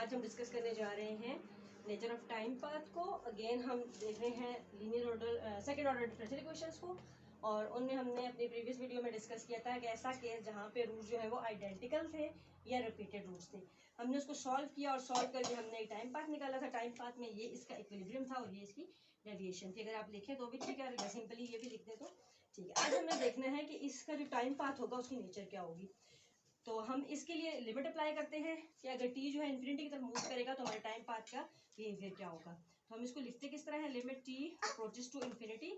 आज हम डिस्कस करने जा रहे हैं नेचर ऑफ टाइम पाथ को। अगेन हम देख रहे हैं linear order second order differential equations को, और उनमें हमने अपनी प्रीवियस वीडियो में डिस्कस किया था कि ऐसा केस जहाँ पे रूट जो है वो आइडेंटिकल थे या रिपीटेड रूट्स थे। हमने उसको सॉल्व किया और सॉल्व करके हमने एक टाइम पाथ निकाला था। टाइम पाथ में ये इसका इक्विलिब्रियम था और ये इसकी डेविएशन थी। अगर आप लिखें तो भी ठीक है, अगर सिंपली ये भी लिख दें तो ठीक है। आज हमें देखना है कि इसका जो टाइम पाथ होगा उसकी नेचर क्या होगी। तो हम इसके लिए लिमिट अप्लाई करते हैं कि अगर टी जो है इन्फिनिटी की तरफ मूव करेगा तो हमारे टाइम पाथ का बिहेवियर क्या होगा। तो हम इसको लिखते किस तरह है, limit t approaches to infinity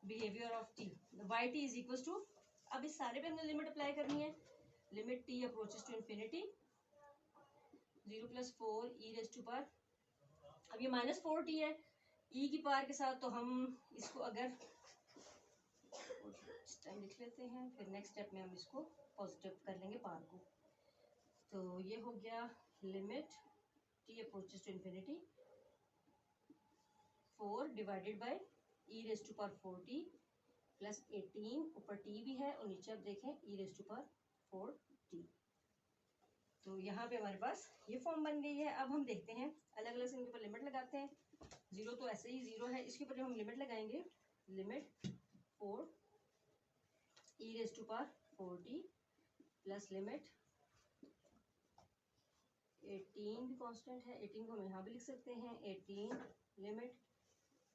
behaviour of t y t is equal to, अब इस सारे पे हमने लिमिट अप्लाई करनी है। Limit t approaches to infinity 0 + 4 e raise to power, अब ये -4t है ई की पावर के साथ, तो हम इसको अगर इस टाइम लिख लेते हैं, फिर नेक्स्ट स्टेप में हम इसको पॉजिटिव कर लेंगे पावर को। तो ये हो गया limit t approaches to infinity 4 divided by e raise to power 4t plus 18, ऊपर t भी है और नीचे आप देखें ई रेज़ टू पावर 4t। तो यहाँ पे हमारे पास ये फॉर्म बन गई है। अब हम देखते हैं अलग अलग से इनके ऊपर लिमिट लगाते हैं। 0 तो ऐसे ही 0 है, इसके ऊपर जो हम लिमिट लगाएंगे, limit 4 e raise to power 4t plus limit 18 भी कांस्टेंट है, 18 को हम यहाँ भी लिख सकते हैं, 18 limit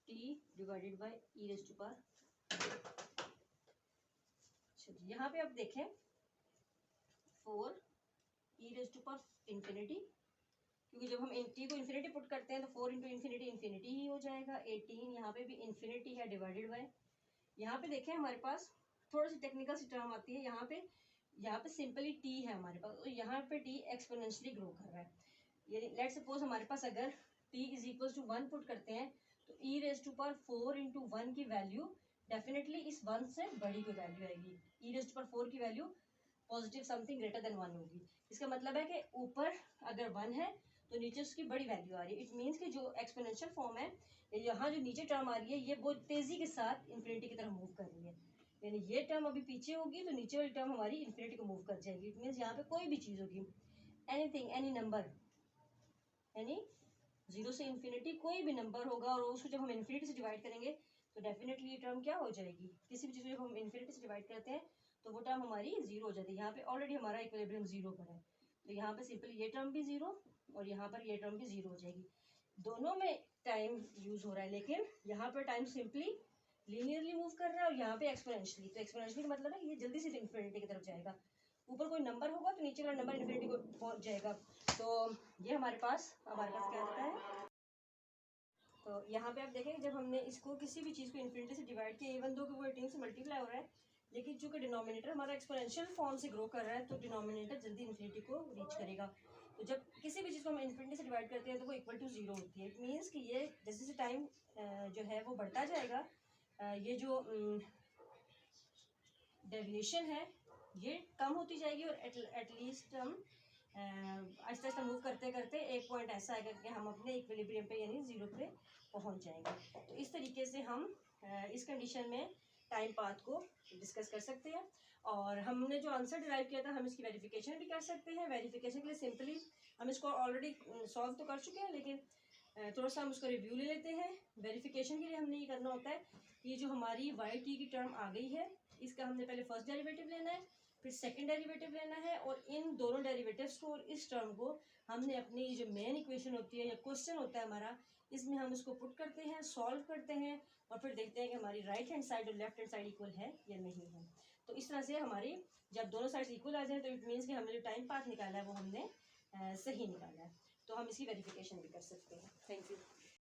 t divided by e raise to power. चलिए यहाँ पे आप देखें 4 e raise to power infinity, क्योंकि जब हम t को इन्फिनिटी पुट करते हैं तो 4 इंटू इन्फिनिटी इन्फिनिटी ही हो जाएगा। 18 यहाँ पे भी इन्फिनिटी है डिवाइडेड बाय, यहाँ पे देखें हमारे पास थोड़ी सी टेक्निकल सी टर्म आती है। यहाँ पे सिंपली t है हमारे पास, और यहाँ पे t एक्सपोनेंशियली ग्रो कर रहा है। यानी लेट्स सपोज हमारे पास अगर t is equal to 1 put करते हैं तो e raise to power 4 into 1 की वैल्यू डेफिनेटली इस 1 से बड़ी कोई वैल्यू आएगी। e रेज़ टू पावर 4 की value positive something greater than 1 होगी। इसका मतलब है कि ऊपर अगर 1 है तो नीचे उसकी बड़ी वैल्यू आ रही है। इट मीन्स कि जो एक्सपोनेंशियल फॉर्म है, यहाँ जो नीचे टर्म आ रही है ये बहुत तेजी के साथ इन्फिनिटी की तरफ मूव कर रही है। यानी ये टर्म अभी पीछे होगी तो नीचे वाली टर्म हमारी इन्फिनिटी को मूव कर जाएगी। इट मीन्स यहाँ पे कोई भी चीज़ होगी, एनीथिंग, एनी नंबर, यानी 0 से इन्फिनिटी कोई भी नंबर होगा और उसको जब हम इन्फिनिटी से डिवाइड करेंगे तो डेफिनेटली ये टर्म क्या हो जाएगी, किसी भी चीज़ को जब हम इन्फिनिटी से डिवाइड करते हैं तो वो टर्म हमारी 0 हो जाती है। यहाँ पे ऑलरेडी हमारा इक्विलिब्रियम 0 पर है, तो यहाँ पे सिंपली ये टर्म भी 0 और यहाँ पर ये टर्म भी 0 हो जाएगी। दोनों में टाइम यूज हो रहा है, लेकिन यहाँ पर टाइम सिंपली लीनियरली मूव कर रहा है और यहाँ पे एक्सपोनेंशियली। तो एक्सपोनेंशियली का मतलब है ये जल्दी से इन्फिनिटी की तरफ जाएगा। ऊपर कोई नंबर होगा तो नीचे वाला नंबर इन्फिनिटी को पहुँच जाएगा। तो ये हमारे पास क्या रहता है। तो यहाँ पे आप देखें जब हमने इसको किसी भी चीज़ को इन्फिनिटी से डिवाइड किया, इवन दो कि वो 18 से मल्टीप्लाई हो रहा है, लेकिन चूंकि डिनोमिनेटर हमारा एक्सपोनेंशियल फॉर्म से ग्रो कर रहा है तो डिनोमिनेटर जल्दी इन्फिनिटी को रीच करेगा। तो जब किसी भी चीज़ को हम इन्फिनिटी से डिवाइड करते हैं तो वो इक्वल टू 0 होती है। इट मीन्स कि ये जैसे जैसे टाइम जो है वो बढ़ता जाएगा, ये जो डेविएशन है ये कम होती जाएगी और एटलीस्ट हम आहिस्ता आहिस्ता मूव करते करते एक पॉइंट ऐसा आएगा कि हम अपने इक्विलिब्रियम पे यानी 0 पे पहुंच जाएंगे। तो इस तरीके से हम इस कंडीशन में टाइम पाथ को डिस्कस कर सकते हैं। और हमने जो आंसर डिराइव किया था हम इसकी वेरिफिकेशन भी कर सकते हैं। वेरिफिकेशन के लिए सिंपली हम इसको ऑलरेडी सॉल्व तो कर चुके हैं, लेकिन थोड़ा सा हम उसको रिव्यू ले लेते हैं। वेरिफिकेशन के लिए हमने ये करना होता है कि जो हमारी वाई टी की टर्म आ गई है इसका हमने पहले फर्स्ट डेरिवेटिव लेना है, फिर सेकंड डेरिवेटिव लेना है, और इन दोनों डेरिवेटिव्स को और इस टर्म को हमने अपनी जो मेन इक्वेशन होती है या क्वेश्चन होता है हमारा, इसमें हम इसको पुट करते हैं, सॉल्व करते हैं और फिर देखते हैं कि हमारी राइट हैंड साइड और लेफ्ट हैंड साइड इक्वल है या नहीं है। तो इस तरह से हमारी जब दोनों साइड्स इक्वल आ जाए तो इट मीन्स कि हमने जो टाइम पाथ निकाला है वो हमने सही निकाला है। तो हम इसकी वेरिफिकेशन भी कर सकते हैं। Thank you.